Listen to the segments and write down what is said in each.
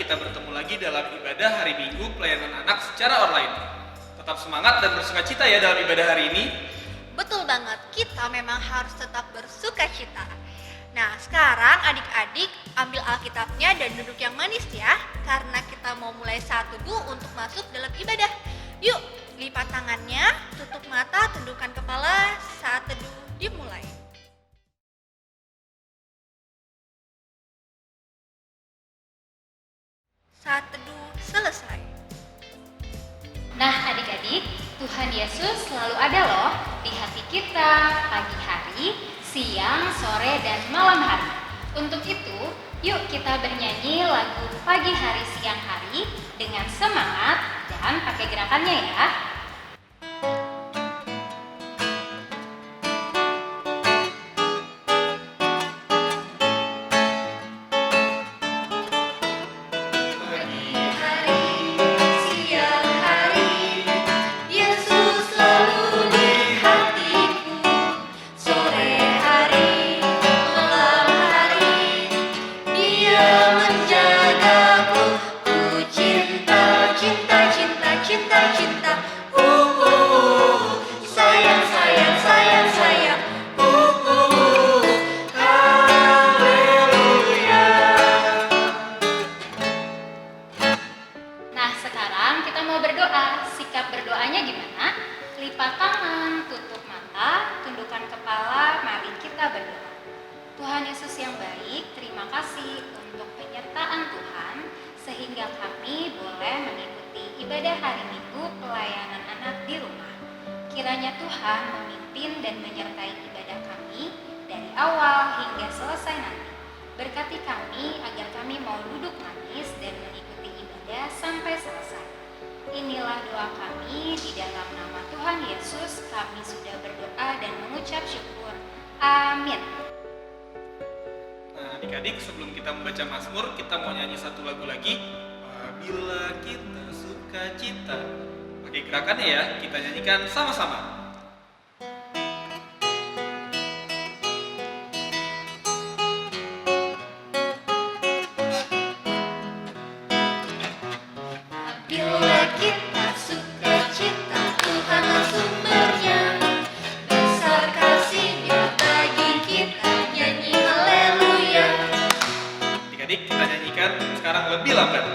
kita bertemu lagi dalam ibadah hari Minggu pelayanan anak secara online. Tetap semangat dan bersukacita ya dalam ibadah hari ini. Betul banget, kita memang harus tetap bersukacita. Nah, sekarang adik-adik ambil Alkitabnya dan duduk yang manis ya, karena kita mau mulai saat teduh untuk masuk dalam ibadah. Yuk, lipat tangannya, tutup mata, tundukkan kepala, saat teduh dimulai. Saat teduh selesai. Nah adik-adik, Tuhan Yesus selalu ada loh di hati kita pagi hari, siang, sore, dan malam hari. Untuk itu, yuk kita bernyanyi lagu pagi hari siang hari dengan semangat dan pakai gerakannya ya. Nah sekarang kita mau berdoa. Sikap berdoanya gimana? Lipat tangan, tutup mata, tundukkan kepala, mari kita berdoa. Tuhan Yesus yang baik, terima kasih untuk penyertaan Tuhan sehingga kami boleh mengikuti ibadah hari Minggu pelayanan anak di rumah. Kiranya Tuhan memimpin dan menyertai ibadah kami dari awal hingga selesai nanti. Berkati kami agar kami mau duduk manis dan mengikuti ibadah sampai selesai. Inilah doa kami di dalam nama Tuhan Yesus. Kami sudah berdoa dan mengucap syukur. Amin. Nah adik-adik, sebelum kita membaca Mazmur, kita mau nyanyi satu lagu lagi. Apabila kita sukacita. Pakai gerakannya ya, kita nyanyikan sama-sama. Bila kita sukacita, Tuhanlah sumbernya. Besar kasih-Nya bagi kita, nyanyi haleluya. Adik-adik, kita nyanyikan sekarang lebih lambat.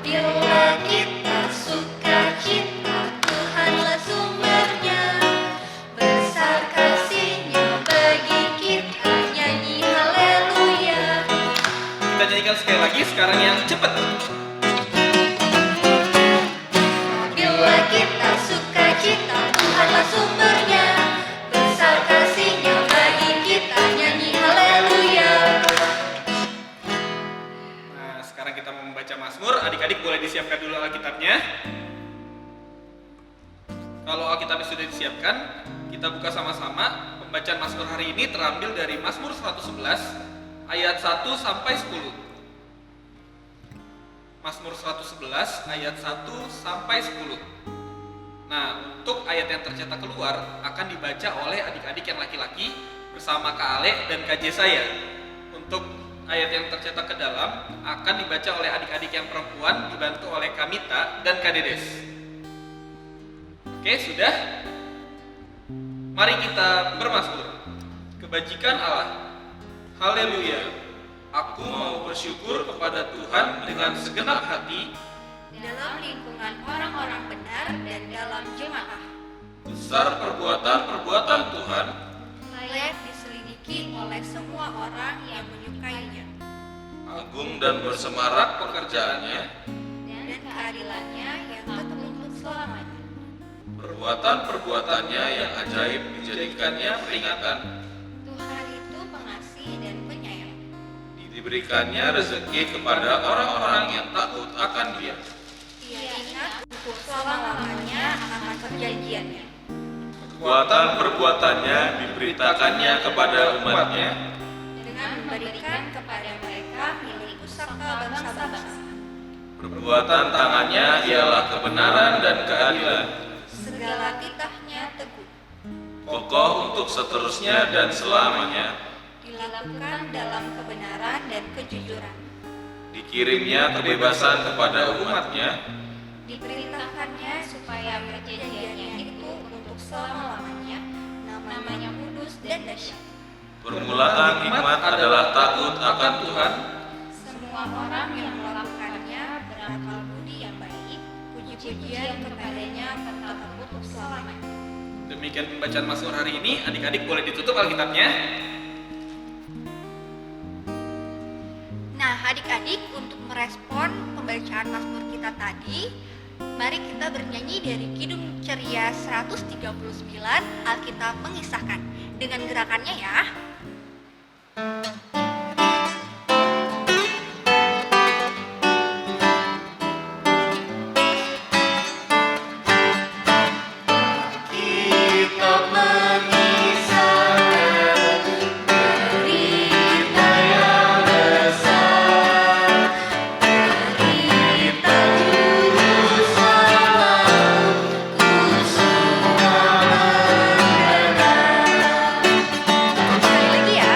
Bila kita sukacita, Tuhanlah sumbernya. Besar kasih-Nya bagi kita, nyanyi haleluya. Kita nyanyikan sekali lagi, sekarang yang cepat. Bila kita sukacita, Tuhanlah sumbernya. Besar kasih-Nya bagi kita, nyanyi haleluya. Nah, sekarang kita mau membaca Mazmur. Adik-adik boleh disiapkan dulu Alkitabnya. Kalau Alkitabnya sudah disiapkan, kita buka sama-sama. Pembacaan Mazmur hari ini terambil dari Mazmur 111 ayat 1 sampai 10. Mazmur 111 ayat 1 sampai 10. Nah, untuk ayat yang tercetak keluar akan dibaca oleh adik-adik yang laki-laki bersama Kak Ale dan Kak J saya. Untuk ayat yang tercetak ke dalam akan dibaca oleh adik-adik yang perempuan dibantu oleh Kamita dan Kak Dedes. Oke, sudah? Mari kita bermazmur. Kebajikan Allah. Haleluya. Aku mau bersyukur kepada Tuhan dengan segenap hati. Dalam lingkungan orang-orang benar dan dalam jemaah, Besar perbuatan-perbuatan Tuhan. layak diselidiki oleh semua orang yang menyukainya, Agung dan bersemarak pekerjaannya. dan keadilannya yang tetap untuk selamanya. Perbuatan-perbuatannya yang ajaib dijadikannya peringatan. Tuhan itu pengasih dan penyayang. Diberikannya rezeki kepada orang-orang yang takut akan Dia. Ia ingat untuk selama-lamanya akan perjanjiannya. Perbuatan-perbuatannya diberitakannya kepada umatnya. Dengan memberikan kepada mereka milik pusaka bangsa-bangsa. Perbuatan tangannya ialah kebenaran dan keadilan. Segala titahnya teguh. Kokoh untuk seterusnya dan selamanya. Bila dilakukan dalam kebenaran dan kejujuran. Dikirimnya kebebasan kepada umatnya, Diperintahkannya supaya perjanjiannya itu untuk selama-lamanya, namanya kudus dan dahsyat. permulaan hikmat adalah takut akan Tuhan. Semua orang yang melakukannya berakal budi yang baik, puji-pujian kepadanya tetap untuk selamanya. Demikian pembacaan Mazmur hari ini. Adik-adik boleh ditutup Alkitabnya. Nah, adik-adik, untuk merespon pembacaan Mazmur kita tadi, mari kita bernyanyi dari Kidung Ceria 139, Alkitab Mengisahkan. Dengan gerakannya ya. Sekali lagi ya.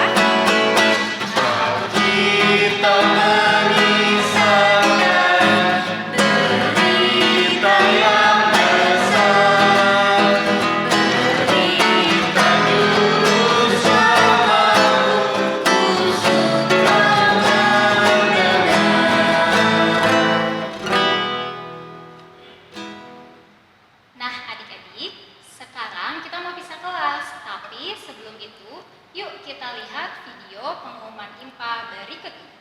Nah, adik-adik, sekarang kita mau pisah kelas. Tapi sebelum itu, yuk kita lihat video pengumuman IMPA berikut ini.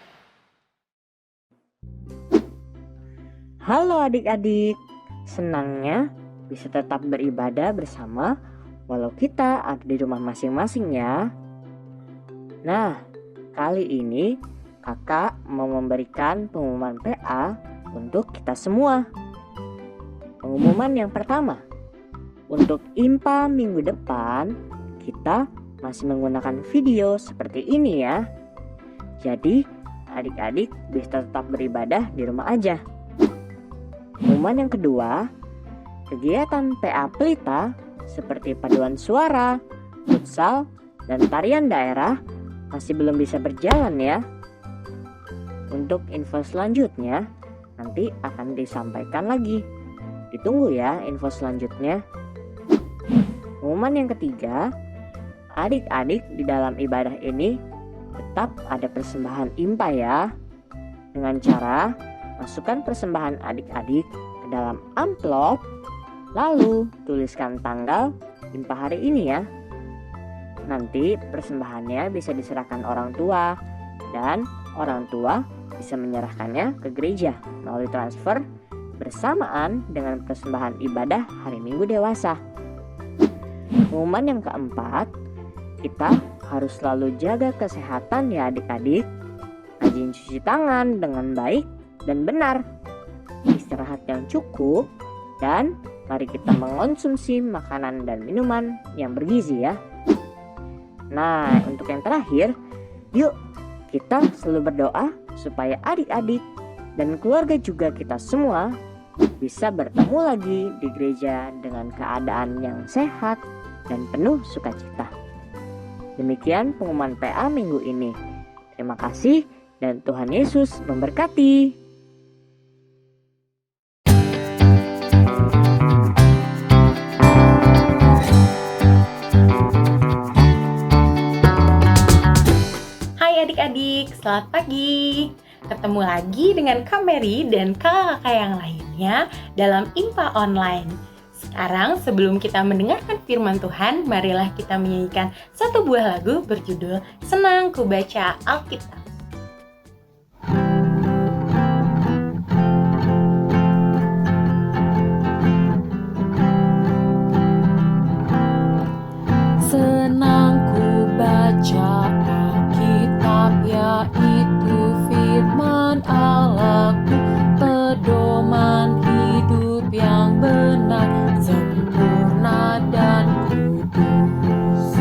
Halo adik-adik, senangnya bisa tetap beribadah bersama walau kita ada di rumah masing-masing ya. Nah, kali ini kakak mau memberikan pengumuman PA untuk kita semua. Pengumuman yang pertama, untuk IMPA minggu depan kita masih menggunakan video seperti ini ya. Jadi adik-adik bisa tetap beribadah di rumah aja. Pengumuman yang kedua, kegiatan PA Pelita seperti paduan suara, futsal, dan tarian daerah masih belum bisa berjalan ya. Untuk info selanjutnya nanti akan disampaikan lagi. Ditunggu ya info selanjutnya. Pengumuman yang ketiga, adik-adik di dalam ibadah ini tetap ada persembahan IMPA ya. Dengan cara masukkan persembahan adik-adik ke dalam amplop, lalu tuliskan tanggal IMPA hari ini ya. Nanti persembahannya bisa diserahkan orang tua dan orang tua bisa menyerahkannya ke gereja melalui transfer bersamaan dengan persembahan ibadah hari Minggu dewasa. Pengumuman yang keempat, kita harus selalu jaga kesehatan ya adik-adik. Rajin cuci tangan dengan baik dan benar. Istirahat yang cukup dan mari kita mengonsumsi makanan dan minuman yang bergizi ya. Nah, untuk yang terakhir, yuk kita selalu berdoa supaya adik-adik dan keluarga juga kita semua bisa bertemu lagi di gereja dengan keadaan yang sehat dan penuh sukacita. Demikian pengumuman PA minggu ini. Terima kasih dan Tuhan Yesus memberkati. Hai adik-adik, selamat pagi. Ketemu lagi dengan Kak Mary dan kakak-kakak yang lainnya dalam IMPA Online. Sekarang sebelum kita mendengarkan firman Tuhan, marilah kita menyanyikan satu buah lagu berjudul Senang Ku Baca Alkitab. Senang ku baca Alkitab, yaitu firman Allahku, pedoman hidup yang benar, sempurna dan kudus.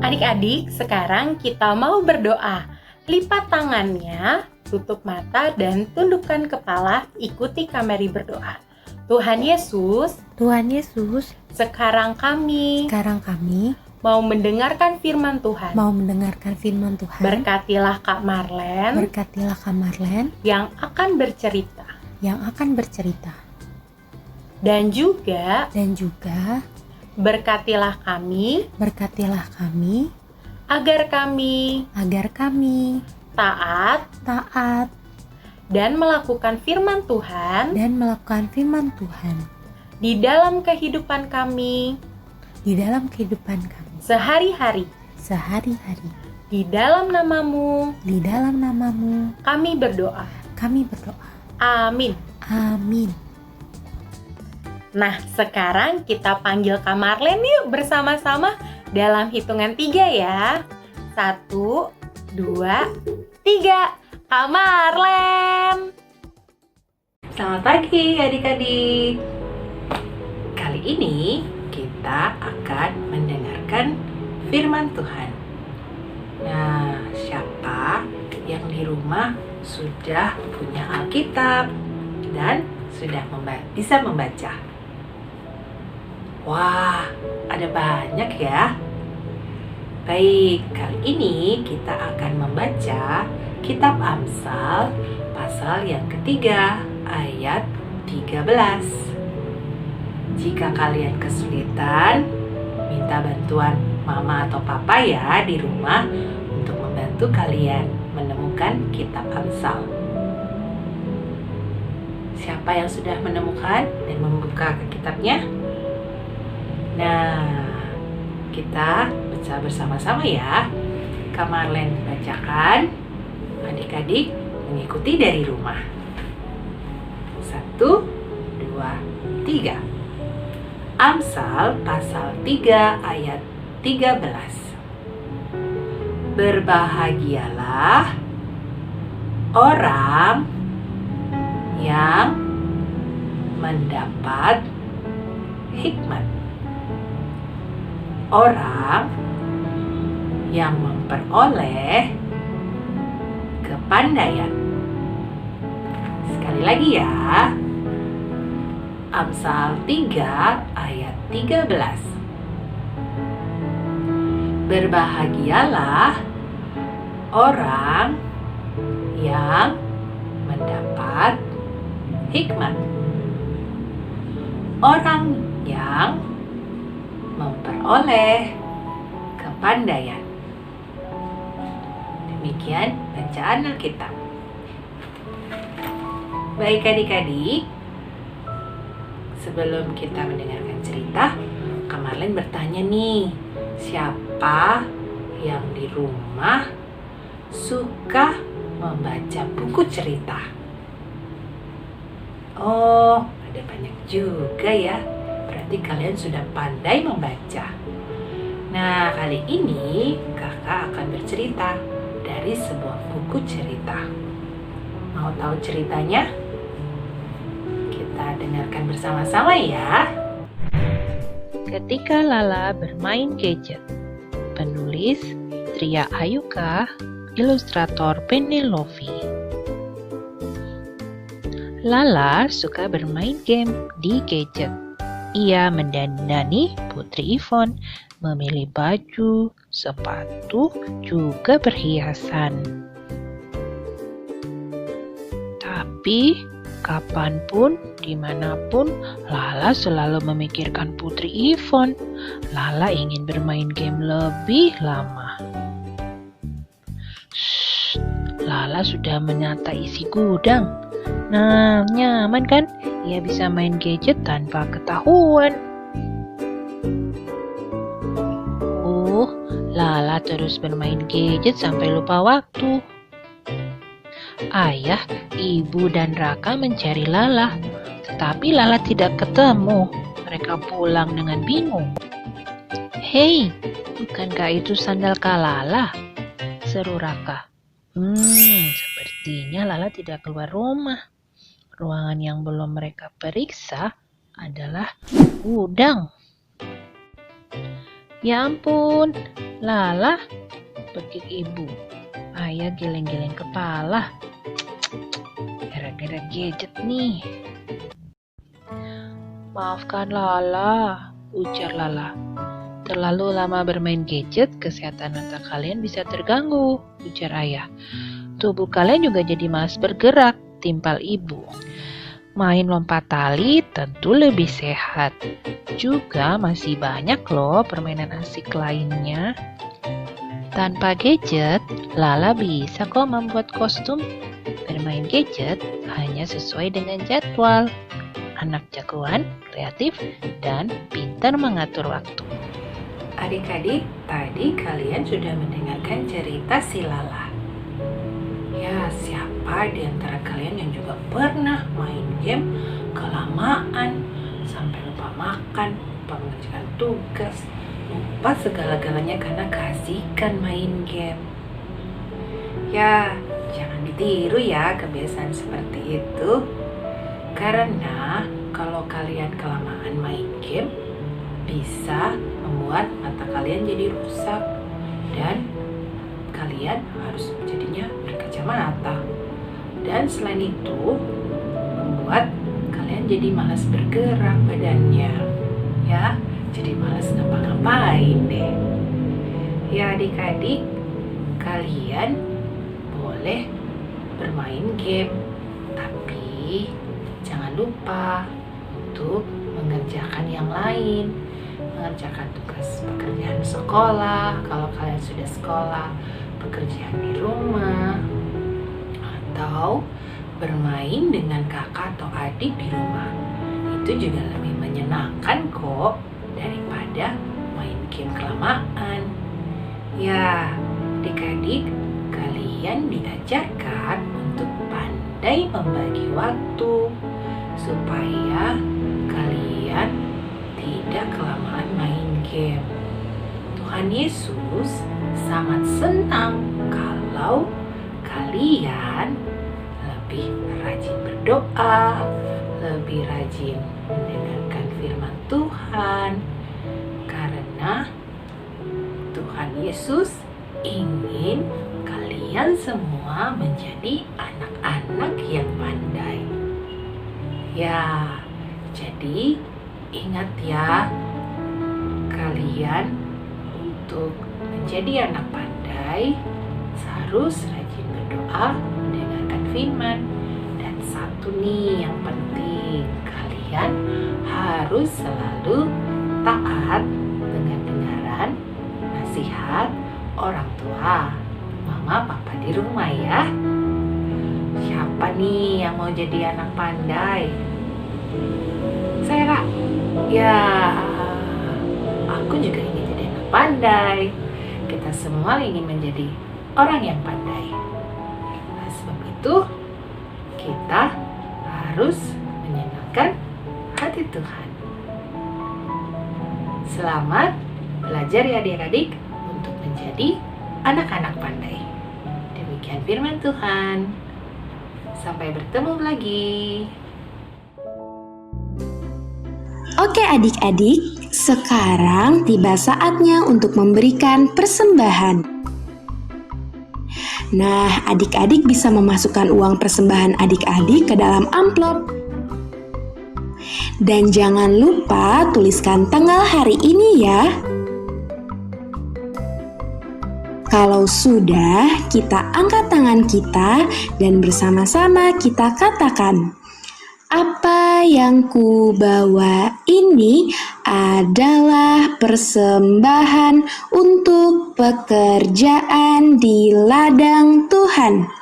Adik-adik, sekarang kita mau berdoa. Lipat tangannya, tutup mata dan tundukkan kepala, ikuti Kak Mary berdoa. Tuhan Yesus, Tuhan Yesus, sekarang kami sekarang kami mau mendengarkan firman Tuhan. mau mendengarkan firman Tuhan. Berkatilah Kak Marlen Berkatilah Kak Marlen yang akan bercerita. yang akan bercerita. Dan juga Dan juga berkatilah kami berkatilah kami agar kami agar kami taat taat dan melakukan firman Tuhan dan melakukan firman Tuhan di dalam kehidupan kami di dalam kehidupan kami sehari-hari. sehari-hari. Di dalam namamu Di dalam namamu kami berdoa. kami berdoa. Amin. Amin. Nah, sekarang kita panggil Kak Marlen yuk bersama-sama dalam hitungan 3 ya. 1, 2, 3. Kak Marlen. Selamat pagi adik-adik. Kali ini kita akan mendengarkan firman Tuhan. Nah, siapa yang di rumah sudah punya Alkitab dan sudah bisa membaca? Wah, ada banyak ya. Baik, kali ini kita akan membaca Kitab Amsal pasal yang ketiga ayat 13. Jika kalian kesulitan, minta bantuan mama atau papa ya di rumah untuk membantu kalian menemukan Kitab Amsal. Siapa yang sudah menemukan dan membuka kitabnya? Nah, kita baca bersama-sama ya. Kak Marlen bacakan, adik-adik mengikuti dari rumah. 1, 2, 3. Amsal pasal 3 ayat 13. Berbahagialah orang yang mendapat hikmat, orang yang memperoleh kepandaian. Sekali lagi ya. Amsal 3 ayat 13. Berbahagialah orang yang mendapat hikmat, orang yang memperoleh kepandaian. Demikian bacaan Alkitab. Baik adik-adik, sebelum kita mendengarkan cerita, Kak Marlen bertanya nih, siapa yang di rumah suka membaca buku cerita? Oh, ada banyak juga ya. Berarti kalian sudah pandai membaca. Nah, kali ini kakak akan bercerita dari sebuah buku cerita. Mau tahu ceritanya? Kita dengarkan bersama-sama ya. Ketika Lala bermain gadget. Penulis Tria Ayuka, ilustrator Penelope. Lala suka bermain game di gadget. Ia mendandani Putri Ivon, memilih baju, sepatu, juga perhiasan. Tapi kapanpun, dimanapun, Lala selalu memikirkan Putri Ivon. Lala ingin bermain game lebih lama. Shh, Lala sudah menata isi gudang. Nah, nyaman kan? Ia bisa main gadget tanpa ketahuan. Lala terus bermain gadget sampai lupa waktu. Ayah, ibu, dan Raka mencari Lala, tetapi Lala tidak ketemu. Mereka pulang dengan bingung. Hei, bukankah itu sandal Kak Lala? Seru Raka. Sepertinya Lala tidak keluar rumah. Ruangan yang belum mereka periksa adalah gudang. Ya ampun, Lala, bekik ibu. Ayah geleng-geleng kepala. Gara-gara gadget nih. Maafkan Lala, ujar Lala. terlalu lama bermain gadget, kesehatan mental kalian bisa terganggu, ujar ayah. Tubuh kalian juga jadi malas bergerak, timpal ibu. Main lompat tali tentu lebih sehat. Juga masih banyak loh permainan asik lainnya. Tanpa gadget, Lala bisa kok membuat kostum. Bermain gadget hanya sesuai dengan jadwal. Anak jagoan, kreatif, dan pintar mengatur waktu. Adik-adik, tadi kalian sudah mendengarkan cerita si Lala. Ya, siapa di antara kalian yang juga pernah main game kelamaan sampai lupa makan, lupa mengerjakan tugas, lupa segala-galanya karena keasikan main game? Ya, jangan ditiru ya kebiasaan seperti itu. Karena kalau kalian kelamaan main game, bisa membuat mata kalian jadi rusak dan kalian harus jadinya berkacamata. Dan selain itu, membuat kalian jadi malas bergerak badannya. Ya, jadi malas ngapa-ngapain deh. Ya adik-adik, kalian boleh bermain game, tapi jangan lupa untuk mengerjakan yang lain, mengerjakan tugas pekerjaan sekolah kalau kalian sudah sekolah, pekerjaan di rumah, atau bermain dengan kakak atau adik di rumah. Itu juga lebih menyenangkan kok daripada main game kelamaan. Ya, adik-adik, kalian diajarkan untuk pandai membagi waktu supaya kalian tidak kelamaan main game. Tuhan Yesus sangat senang kalau kalian lebih rajin berdoa, lebih rajin mendengarkan firman Tuhan, karena Tuhan Yesus ingin kalian semua menjadi anak-anak yang pandai. Ya, jadi ingat ya, kalian untuk menjadi anak pandai harus rajin berdoa, mendengarkan firman, dan satu nih yang penting, kalian harus selalu taat dengan dengaran nasihat orang tua, mama, papa di rumah ya. Siapa nih yang mau jadi anak pandai? Saya Kak. Ya, aku juga ingin jadi anak pandai. Kita semua ingin menjadi orang yang pandai. Nah, sebab itu kita harus menyenangkan hati Tuhan. Selamat belajar ya adik-adik untuk menjadi anak-anak pandai. Demikian firman Tuhan. Sampai bertemu lagi. Oke adik-adik, sekarang tiba saatnya untuk memberikan persembahan. Nah, adik-adik bisa memasukkan uang persembahan adik-adik ke dalam amplop. Dan jangan lupa tuliskan tanggal hari ini ya. Kalau sudah, kita angkat tangan kita dan bersama-sama kita katakan, apa yang ku bawa ini adalah persembahan untuk pekerjaan di ladang Tuhan.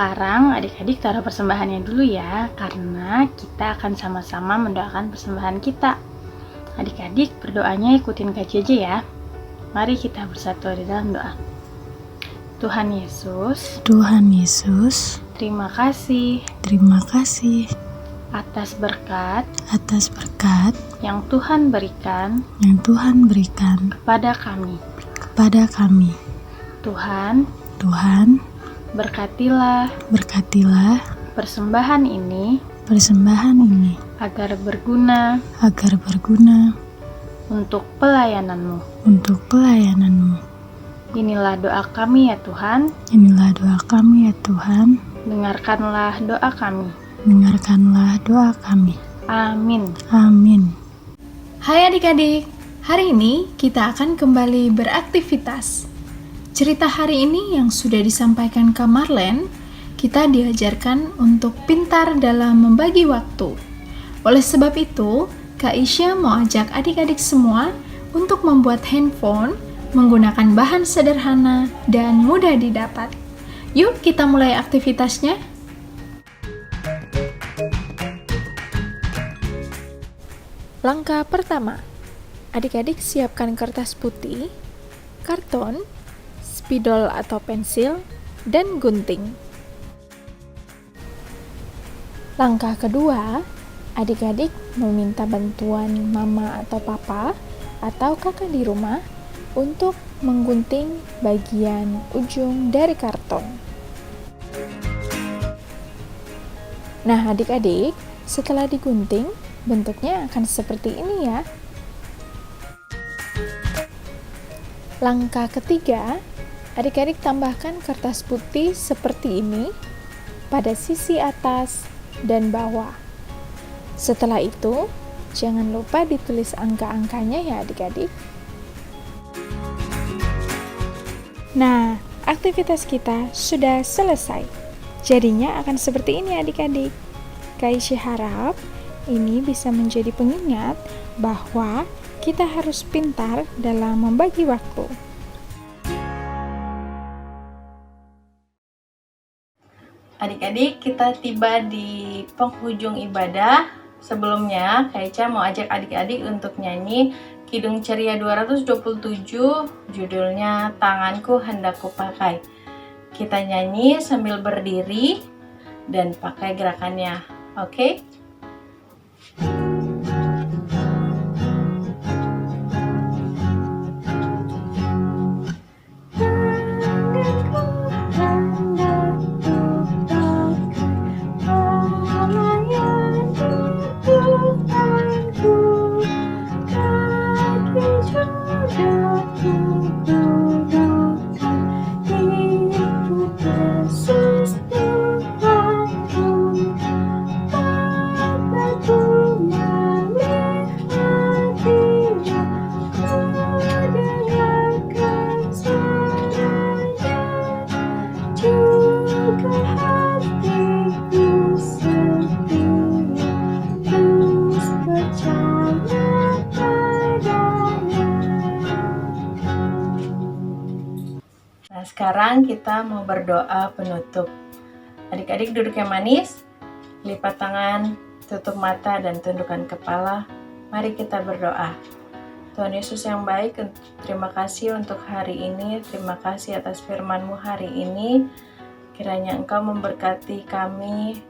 Sekarang adik-adik taruh persembahannya dulu ya, karena kita akan sama-sama mendoakan persembahan kita. Adik-adik berdoanya ikutin Kak JJ ya. Mari kita bersatu di dalam doa. Tuhan Yesus, terima kasih atas berkat yang Tuhan berikan kepada kami. Tuhan, berkatilah persembahan ini agar berguna untuk pelayanan-Mu. Inilah doa kami ya Tuhan. Dengarkanlah doa kami. Amin. Hai adik-adik, hari ini kita akan kembali beraktivitas. Cerita hari ini yang sudah disampaikan Kak Marlen, kita diajarkan untuk pintar dalam membagi waktu. Oleh sebab itu, Kak Isya mau ajak adik-adik semua untuk membuat handphone menggunakan bahan sederhana dan mudah didapat. Yuk kita mulai aktivitasnya. Langkah pertama, adik-adik siapkan kertas putih, karton, spidol atau pensil, dan gunting. Langkah kedua, adik-adik meminta bantuan mama atau papa atau kakak di rumah untuk menggunting bagian ujung dari karton. Nah, adik-adik, setelah digunting, bentuknya akan seperti ini ya. Langkah ketiga, adik-adik tambahkan kertas putih seperti ini pada sisi atas dan bawah. Setelah itu, jangan lupa ditulis angka-angkanya ya adik-adik. Nah, aktivitas kita sudah selesai. Jadinya akan seperti ini adik-adik. Kak Isya harap ini bisa menjadi pengingat bahwa kita harus pintar dalam membagi waktu. Adik-adik, kita tiba di penghujung ibadah. Sebelumnya, Kak Ica mau ajak adik-adik untuk nyanyi Kidung Ceria 227, judulnya Tanganku Hendak Kupakai. Kita nyanyi sambil berdiri dan pakai gerakannya, oke? Sekarang kita mau berdoa penutup. Adik-adik duduk yang manis, lipat tangan, tutup mata dan tundukkan kepala. Mari kita berdoa. Tuhan Yesus yang baik, terima kasih untuk hari ini, terima kasih atas firman-Mu hari ini. Kiranya Engkau memberkati kami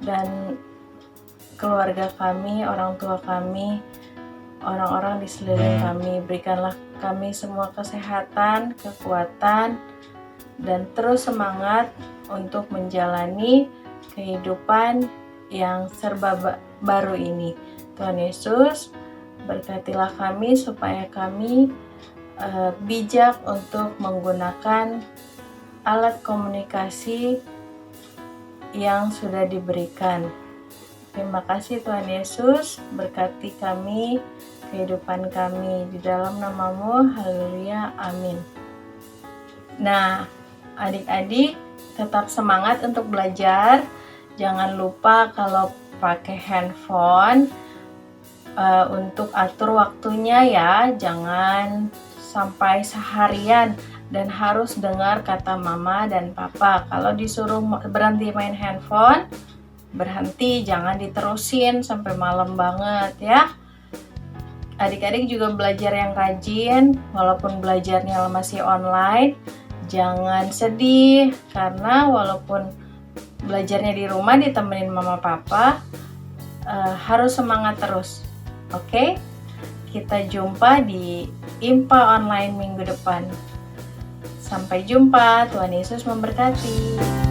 dan keluarga kami, orang tua kami, orang-orang di sekeliling kami. Berikanlah kami semua kesehatan, kekuatan, dan terus semangat untuk menjalani kehidupan yang serba baru ini. Tuhan Yesus, berkatilah kami supaya kami bijak untuk menggunakan alat komunikasi yang sudah diberikan. Terima kasih Tuhan Yesus, berkati kami, kehidupan kami, di dalam nama-Mu, haleluya, amin. Nah, adik-adik tetap semangat untuk belajar. Jangan lupa kalau pakai handphone untuk atur waktunya ya. Jangan sampai seharian dan harus dengar kata mama dan papa. Kalau disuruh berhenti main handphone, berhenti, jangan diterusin sampai malam banget ya. Adik-adik juga belajar yang rajin, walaupun belajarnya masih online. Jangan sedih, karena walaupun belajarnya di rumah ditemenin mama papa, harus semangat terus. Oke? Kita jumpa di IMPA online minggu depan. Sampai jumpa, Tuhan Yesus memberkati.